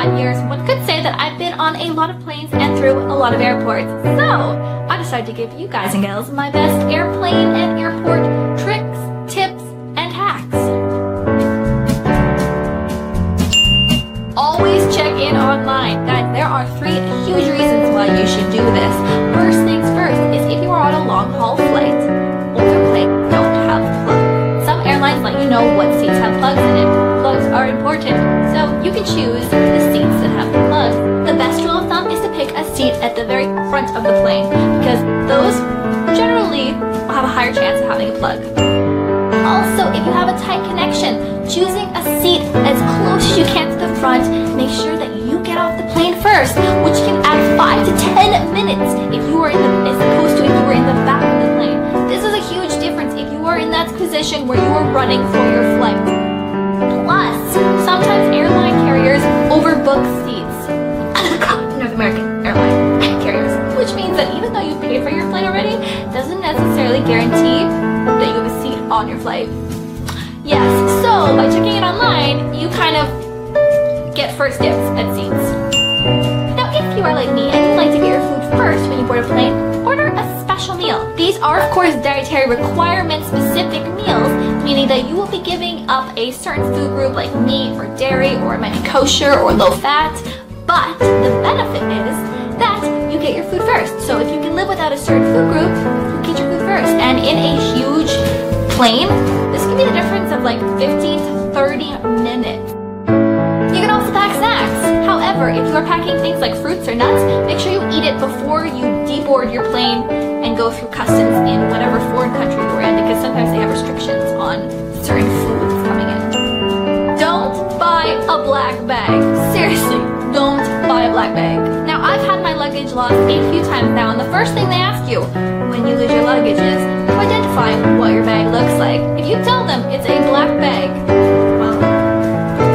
5 years, one could say that I've been on a lot of planes and through a lot of airports. So I decided to give you guys and gals my best airplane and airport tricks, tips, and hacks. Always check in online. Guys, there are 3 huge reasons why you should do this. First things first is if you are on a long haul flight, older planes don't have plugs. Some airlines let you know what seats have plugs in it. Plugs are important, so you can choose the seats that have the plugs. The best rule of thumb is to pick a seat at the very front of the plane because those generally will have a higher chance of having a plug. Also, if you have a tight connection, choosing a seat as close as you can to the front, make sure that you get off the plane first, which can add 5 to 10 minutes if you are as opposed to if you were in the back of the plane. This is a huge difference if you are in that position where you are running for your flight. Plus, sometimes airline carriers overbook seats. North American airline carriers, which means that even though you paid for your flight already, doesn't necessarily guarantee that you have a seat on your flight. Yes, so by checking it online, you kind of get first dibs at seats. Now, if you are like me and you like to get your food first when you board a plane, order a special meal. These are, of course, dietary requirement specific meals, meaning that you will be giving up a certain food group like meat or dairy, or it might be kosher or low fat. But the benefit is that you get your food first. So if you can live without a certain food group, you get your food first. And in a huge plane, this can be the difference of like 15 to 30 minutes. You can also pack snacks. However, if you are packing things like fruits or nuts, make sure you eat it before you deboard your plane and go through customs in whatever foreign country you're in, because sometimes they have restrictions on certain foods coming in. Don't buy a black bag. Seriously, don't buy a black bag. Now, I've had my luggage lost a few times now, and the first thing they ask you when you lose your luggage is to identify what your bag looks like. If you tell them it's a black bag, well,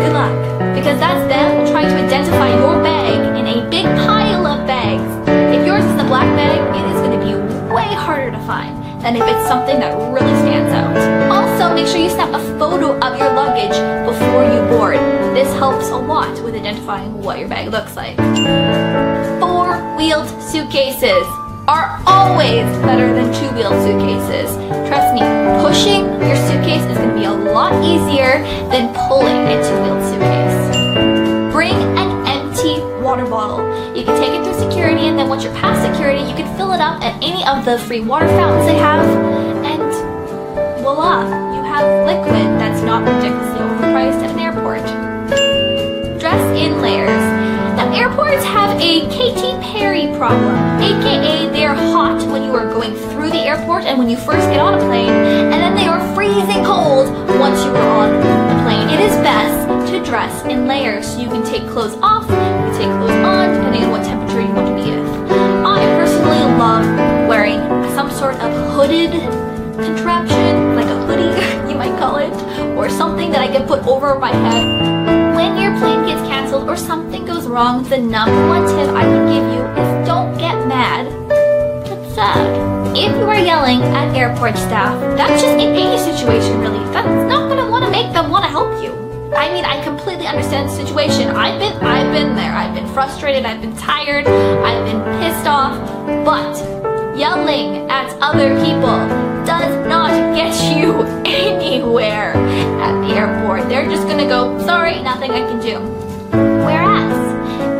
good luck. Because that's them trying to identify your bag in a big pile of bags. If yours is a black bag, it is going to be way harder to find than if it's something that really stands out. Also, make sure you snap a photo of your luggage before you board. This helps a lot with identifying what your bag looks like. 4-wheeled suitcases are always better than 2-wheeled suitcases. Trust me, pushing your suitcase is going to be a lot easier than pulling a 2-wheeled suitcase. Bring an empty water bottle. You can take it through security, and then once you're past security, you can fill it up at any of the free water fountains they have, and voila, you have liquid that's not ridiculously overpriced at an airport. Dress in layers. Now, airports have a Katy Perry problem, aka they're hot when you are going through the airport and when you first get on a plane, and then they are freezing cold once you are on the plane. It is best to dress in layers so you can take clothes off, you can take clothes on, depending on what temperature you want to be in. I personally love wearing some sort of hooded contraption, like a hoodie, you might call it, or something that I can put over my head. When your plane gets canceled or something goes wrong, the number one tip I can give you is don't get mad. That's sad. If you are yelling at airport staff, that's just in any situation really. That's not going to want to make them want to help you. I mean, I completely understand the situation. I've been there. I've been frustrated. I've been tired. I've been pissed off. But yelling at other people does not get you anywhere at the airport. They're just gonna go, sorry, nothing I can do. Whereas,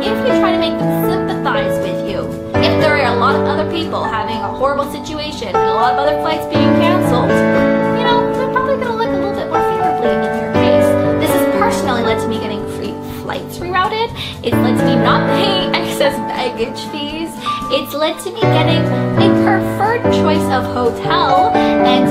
if you try to make them sympathize with you, if there are a lot of other people having a horrible situation and a lot of other flights being canceled, you know, they're probably gonna look a little bit more favorably in your case. This has personally led to me getting free flights rerouted. It's led to me not paying excess baggage fees. It's led to me getting a preferred choice of hotel and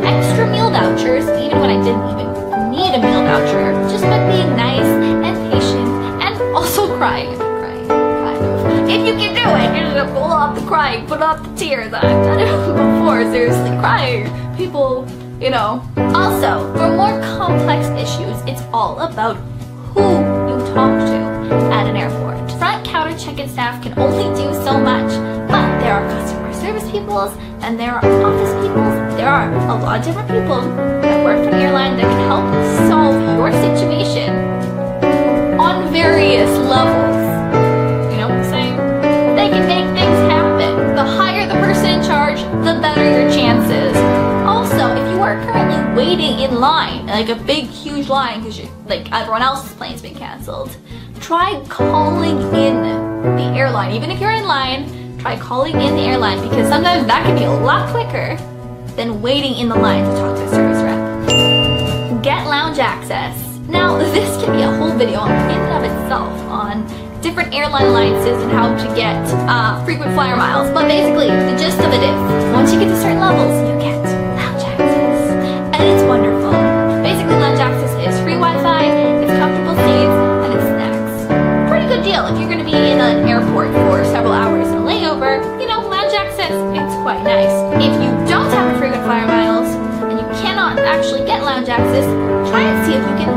extra meal vouchers, even when I didn't even need a meal voucher, just by being nice and patient and also crying. Kind of. If you can do it, you're gonna pull off the crying, put off the tears. I've done it before, seriously, crying. People, you know. Also, for more complex issues, it's all about who you talk to at an airport. Front counter check-in staff can only do so much, but there are customer service people and there are office people. There are a lot of different people that work for the airline that can help solve your situation on various levels. You know what I'm saying? They can make things happen. The higher the person in charge, the better your chances. Also, if you are currently waiting in line, like a big huge line because like everyone else's plane's been canceled, try calling in the airline. Even if you're in line, try calling in the airline, because sometimes that can be a lot quicker than waiting in the line to talk to a service rep. Get lounge access. Now, this can be a whole video in and of itself on different airline alliances and how to get frequent flyer miles. But basically, the gist of it is, once you get to certain levels, you get lounge access. And it's wonderful. Basically, lounge access is free Wi-Fi, it's comfortable seats, and it's snacks. Pretty good deal if you're going to be in an airport for several hours in a layover. You know, lounge access, it's quite nice. If you don't have a frequent flyer miles, and you cannot actually get lounge access, try and see if you can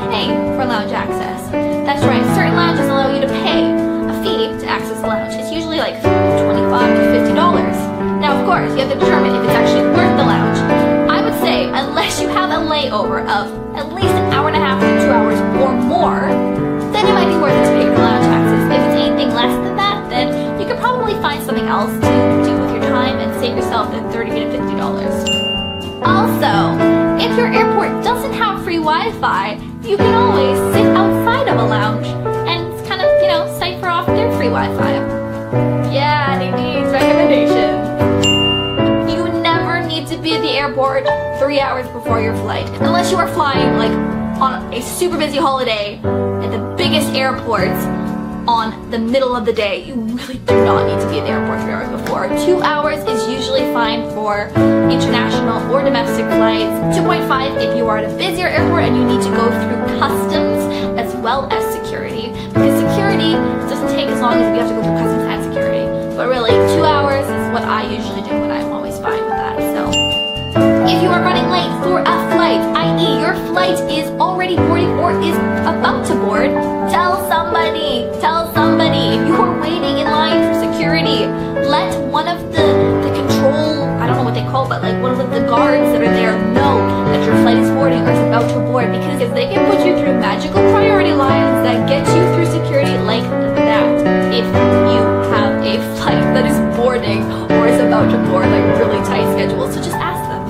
pay for lounge access. That's right, certain lounges allow you to pay a fee to access the lounge. It's usually like $25 to $50. Now, of course, you have to determine if it's actually worth the lounge. I would say, unless you have a layover of at least an hour and a half to 2 hours or more, then it might be worth it to pay for lounge access. If it's anything less than that, then you could probably find something else to do with your time and save yourself the $30 to $50. Also, if your airport doesn't have free Wi-Fi, you can always sit outside of a lounge and kind of, you know, cipher off their free Wi-Fi. Yeah, Nadine's recommendation. You never need to be at the airport 3 hours before your flight, unless you are flying like on a super busy holiday at the biggest airports on the middle of the day. You really do not need to be at the airport 3 hours before. 2 hours is usually fine for international or domestic flights. 2.5 if you are at a busier airport and you need to go through customs as well as security. Because security doesn't take as long as if you have to go through customs and security. But really, 2 hours is what I usually do, and I'm always fine with that. So, if you are running late for a flight, i.e. your flight is already boarding or is about to board, tell somebody. If you are waiting in line for security, let one of the control, I don't know what they call, but like one of the guards that are there know that your flight is boarding or is about to board, because they can put you through magical priority lines that get you through security like that if you have a flight that is boarding or is about to board, like really tight schedules. So just ask them.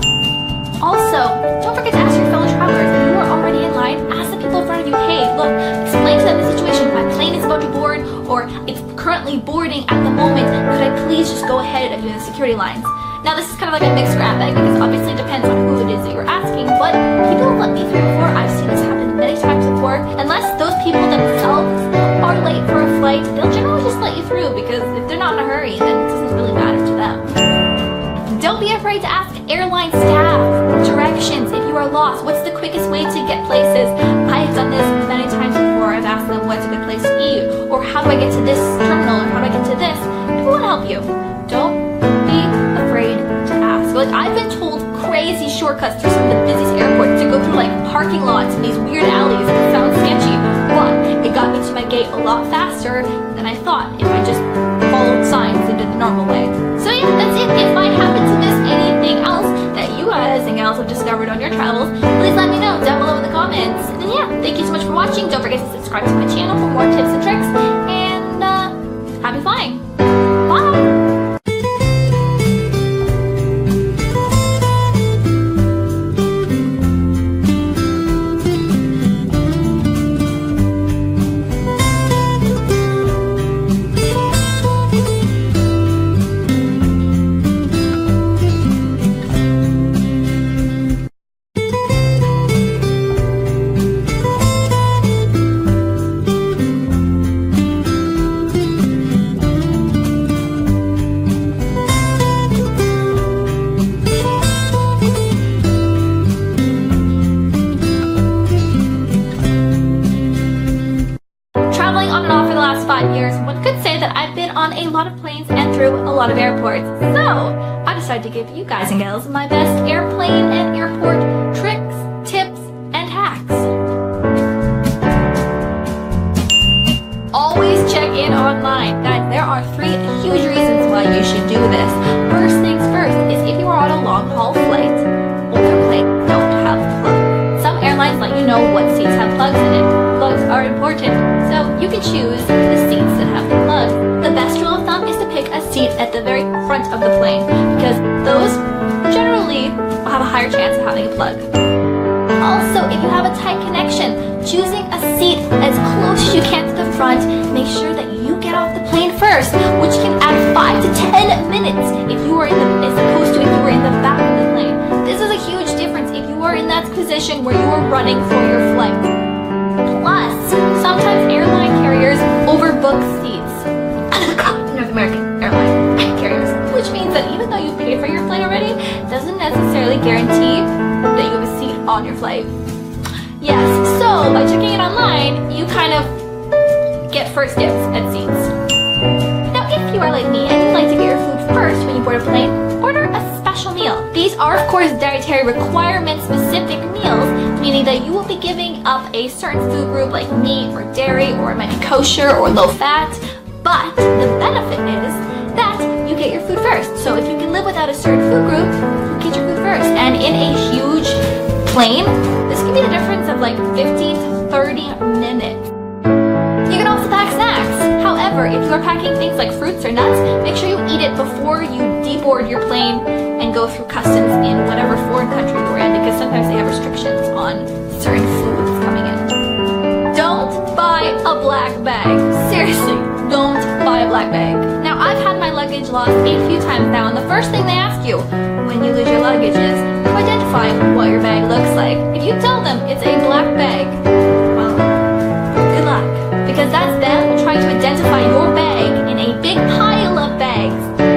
Also, don't forget to ask your fellow travelers. If you are already in line, ask the people in front of you, hey, look, explain to them the situation. My plane is about to board, or it's currently boarding at the moment. Could I please just go ahead of the security lines? Now, this is kind of like a mixed grab bag, because obviously it depends on who it is that you're asking, but people have let me through before. I've seen this happen many times before. Unless those people themselves are late for a flight, they'll generally just let you through, because if they're not in a hurry, then it doesn't really matter to them. Don't be afraid to ask airline staff directions if you are lost. What's the quickest way to get places? I have done this many times before. I've asked them what's a good place to eat, or how do I get to this terminal, or how do I get to this? People want to help you. Don't be afraid to ask. Like, I've been told crazy shortcuts through some of the busiest airports to go through like parking lots and these weird alleys that sound sketchy, but it got me to my gate a lot faster than I thought if I just followed signs and did the normal way. So yeah, that's it. If I happen to miss anything else that you guys and gals have discovered on your travels, please let me know down below in the comments. And yeah, thank you so much for watching. Don't forget to subscribe to my channel for more tips and tricks, and happy flying. Bye! On a lot of planes and through a lot of airports. So I decided to give you guys and gals my best airplane and airport tricks, tips, and hacks. Always check in online. Guys, there are 3 huge reasons why you should do this. First things first is if you are on a long haul flight, older planes don't have plugs. Some airlines let you know what seats have plugs in it. Plugs are important. So choose the seats that have the plug. The best rule of thumb is to pick a seat at the very front of the plane because those generally will have a higher chance of having a plug. Also, if you have a tight connection, choosing a seat as close as you can to the front, make sure that you get off the plane first, which can add 5 to 10 minutes if you are as opposed to if you were in the back of the plane. This is a huge difference if you are in that position where you are running for your flight. Plus, sometimes airline carriers overbook seats. North American airline carriers, which means that even though you paid for your flight already, doesn't necessarily guarantee that you have a seat on your flight. Yes, so by checking it online, you kind of get first dibs at seats. Now, if you are like me and you'd like to get your food first when you board a plane, order a special meal. These are, of course, dietary requirement-specific meals, meaning that you will be giving up a certain food group like meat or dairy, or it might be kosher or low-fat. But the benefit is that you get your food first. So if you can live without a certain food group, you get your food first. And in a huge plane, this can be the difference of like 15 to 30 minutes. You can also pack snacks. However, if you are packing things like fruits or nuts, make sure you eat it before you deboard your plane and go through customs in whatever foreign country you're in, because sometimes they have restrictions on certain foods coming in. Don't buy a black bag. Seriously, don't buy a black bag. Now, I've had my luggage lost a few times now, and the first thing they ask you when you lose your luggage is to identify what your bag looks like. If you tell them it's a black bag, well, good luck, because that's them trying to identify your bag in a big pile of bags.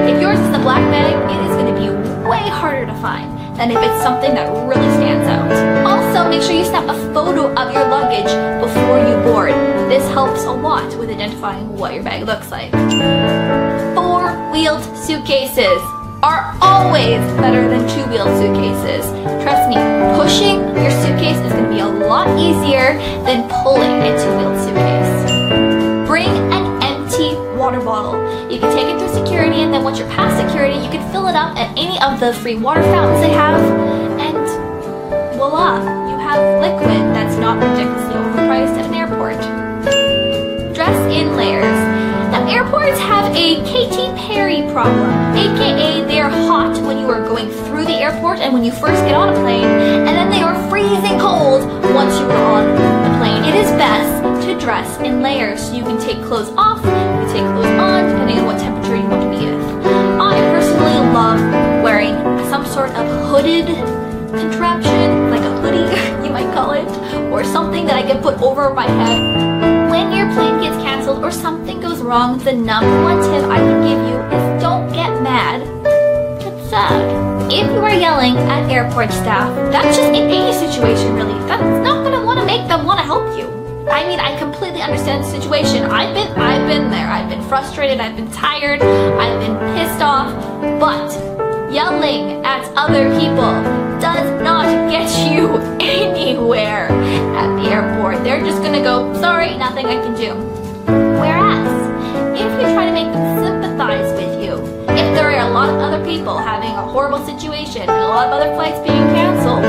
If yours is a black bag, it is going to be way harder to find than if it's something that really stands out. Also, make sure you snap a photo of your luggage before you board. This helps a lot with identifying what your bag looks like. 4-wheeled suitcases are always better than 2-wheeled suitcases. Trust me, pushing your suitcase is going to be a lot easier than pulling a 2-wheeled suitcase. Bring an empty water bottle. You can take it through security, and then once you're past security, you can fill it up at any of the free water fountains they have, and voila, you have liquid that's not ridiculously overpriced at an airport. Dress in layers. Now, airports have a Katy Perry problem, aka they are hot when you are going through the airport and when you first get on a plane, and then they are freezing cold once you are on the plane. It is best to dress in layers, so you can take clothes off, you can take clothes on, depending on what temperature you want to be in. I personally love wearing some sort of hooded contraption, like a hoodie, you might call it, or something that I can put over my head. When your plane gets canceled or something goes wrong, the number one tip I can give you is don't get mad. Get sad. If you are yelling at airport staff, that's just in any situation really. That's not going to want to make them want to help you. I mean, I completely understand the situation. I've been there. I've been frustrated. I've been tired. I've been pissed off. But yelling at other people does not get you anywhere at the airport. They're just gonna go, sorry, nothing I can do. Whereas, if you try to make them sympathize with you, if there are a lot of other people having a horrible situation and a lot of other flights being canceled,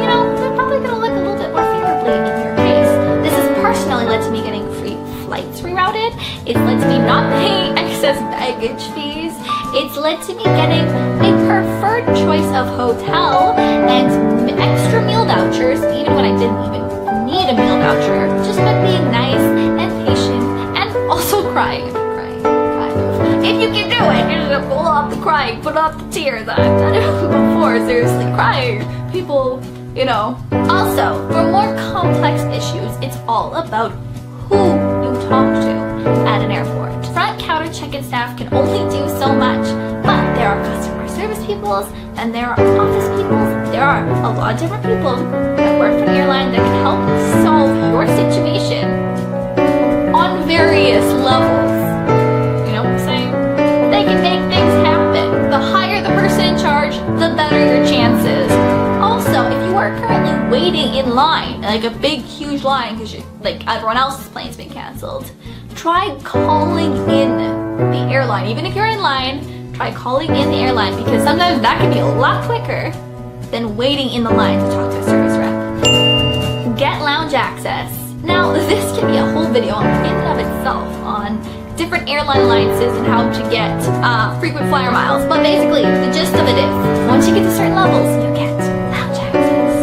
you know, they're probably gonna look a little bit more favorably in your case. This has personally led to me getting free flights rerouted. It's led to me not paying excess baggage fees. It's led to me getting a preferred choice of hotel and extra meal vouchers, even when I didn't even need a meal voucher, just by being nice and patient and also crying. Kind of. If you can do it, you just pull off the crying, put off the tears. I've done it before, seriously, crying. People, you know. Also, for more complex issues, it's all about who you talk to at an airport. Front counter check-in staff can only do so much, but there are customer service peoples and there are office peoples. There are a lot of different people that work for the airline that can help solve your situation on various levels. You know what I'm saying? They can make things happen. The higher the person in charge, the better your chances. Also, if you are currently waiting in line, like a big, huge line, because like everyone else's plane's been canceled, try calling in the airline. Even if you're in line, try calling in the airline, because sometimes that can be a lot quicker than waiting in the line to talk to a service rep. Get lounge access. Now, Well, this can be a whole video in and of itself on different airline alliances and how to get frequent flyer miles. But basically, the gist of it is, once you get to certain levels, you get lounge access.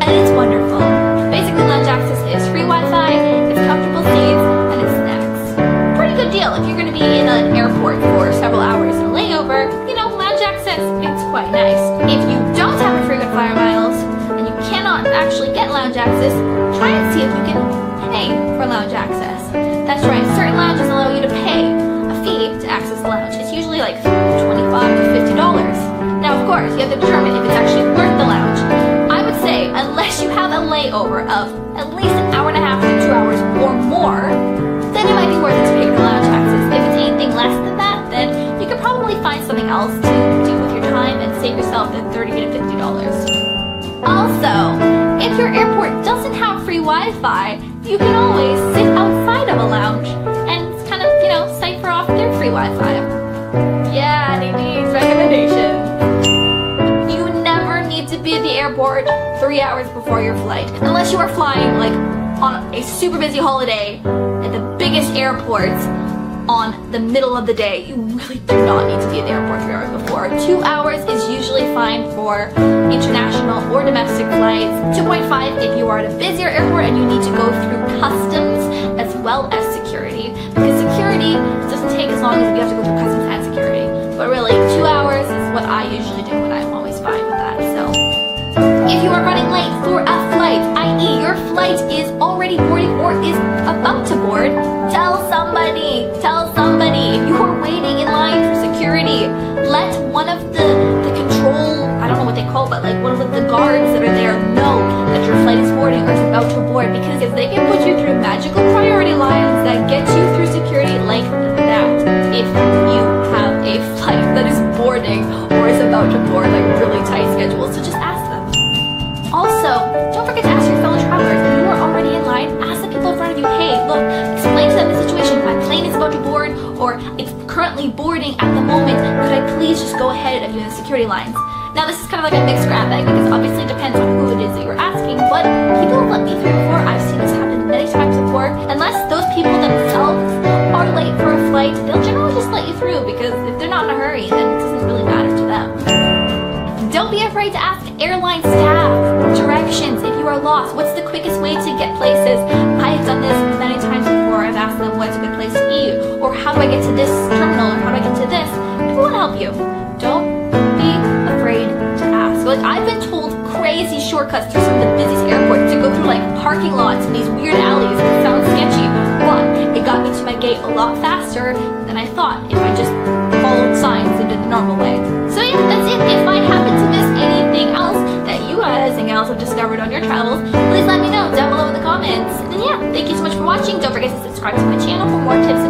And it's wonderful. Basically, lounge access is free Wi-Fi, it's comfortable seats, and it's snacks. Pretty good deal if you're going to be in an airport for several hours in a layover. You know, lounge access, it's quite nice. If you don't have a frequent flyer miles, and you cannot actually get lounge access, try and see if you can pay for lounge access. That's right, certain lounges allow you to pay a fee to access the lounge. It's usually like $25 to $50. Now, of course, you have to determine if it's actually worth the lounge. I would say, unless you have a layover of at least an hour and a half to 2 hours or more, then it might be worth it to pay for lounge access. If it's anything less than that, then you could probably find something else to do with your time and save yourself the $30 to $50. Also, if your airport doesn't have free Wi-Fi, you can always sit outside of a lounge and kind of, you know, cipher off their free Wi-Fi. Yeah, Nadine's recommendation. You never need to be at the airport 3 hours before your flight. Unless you are flying, like, on a super busy holiday at the biggest airports on the middle of the day. You really do not need to be at the airport 3 hours before. 2 hours is usually fine for international or domestic flights. 2.5 if you are at a busier airport and you need to go through customs as well as security. Because security doesn't take as long as if you have to go through customs and security. But really, 2 hours is what I usually do, and I'm always fine with that. So, if you are running late for a flight, i.e. your flight is already boarding or is about to board, tell somebody. Tell somebody. If you are waiting in line for security, let one of the control, I don't know what they call, but like one of the guards that are there know that your flight is boarding or is about to board, because if they can put you through magical priority lines that get you through security like that, if you have a flight that is boarding or is about to board, like really tight schedules, so just ask them. Also, don't forget to ask your fellow travelers. If you are already in line, ask the people in front of you, hey, look, explain to them the situation. My plane is about to board, or it's currently boarding at the moment. Could I please just go ahead of you in the security lines? Now, this is kind of like a mixed grab bag, because obviously it depends on who it is that you're asking, but people have let me through before. I've seen this happen many times before. Unless those people themselves are late for a flight, they'll generally just let you through, because if they're not in a hurry, then it doesn't really matter to them. Don't be afraid to ask airline staff directions if you are lost. What's the quickest way to get places? I have done this many times before. I've asked them what's a good place to eat, or how do I get to this terminal, or how do I get to this? People will help you. Don't be afraid to ask. Like, I've been told crazy shortcuts through some of the busiest airports to go through like parking lots and these weird alleys that sound sketchy, but it got me to my gate a lot faster than I thought if I just followed signs and did the normal way. So yeah, that's it. If I happen to miss anything else that you guys and gals have discovered on your travels, please let me know down below in the comments. And yeah, thank you so much for watching. Don't forget to subscribe to my channel for more tips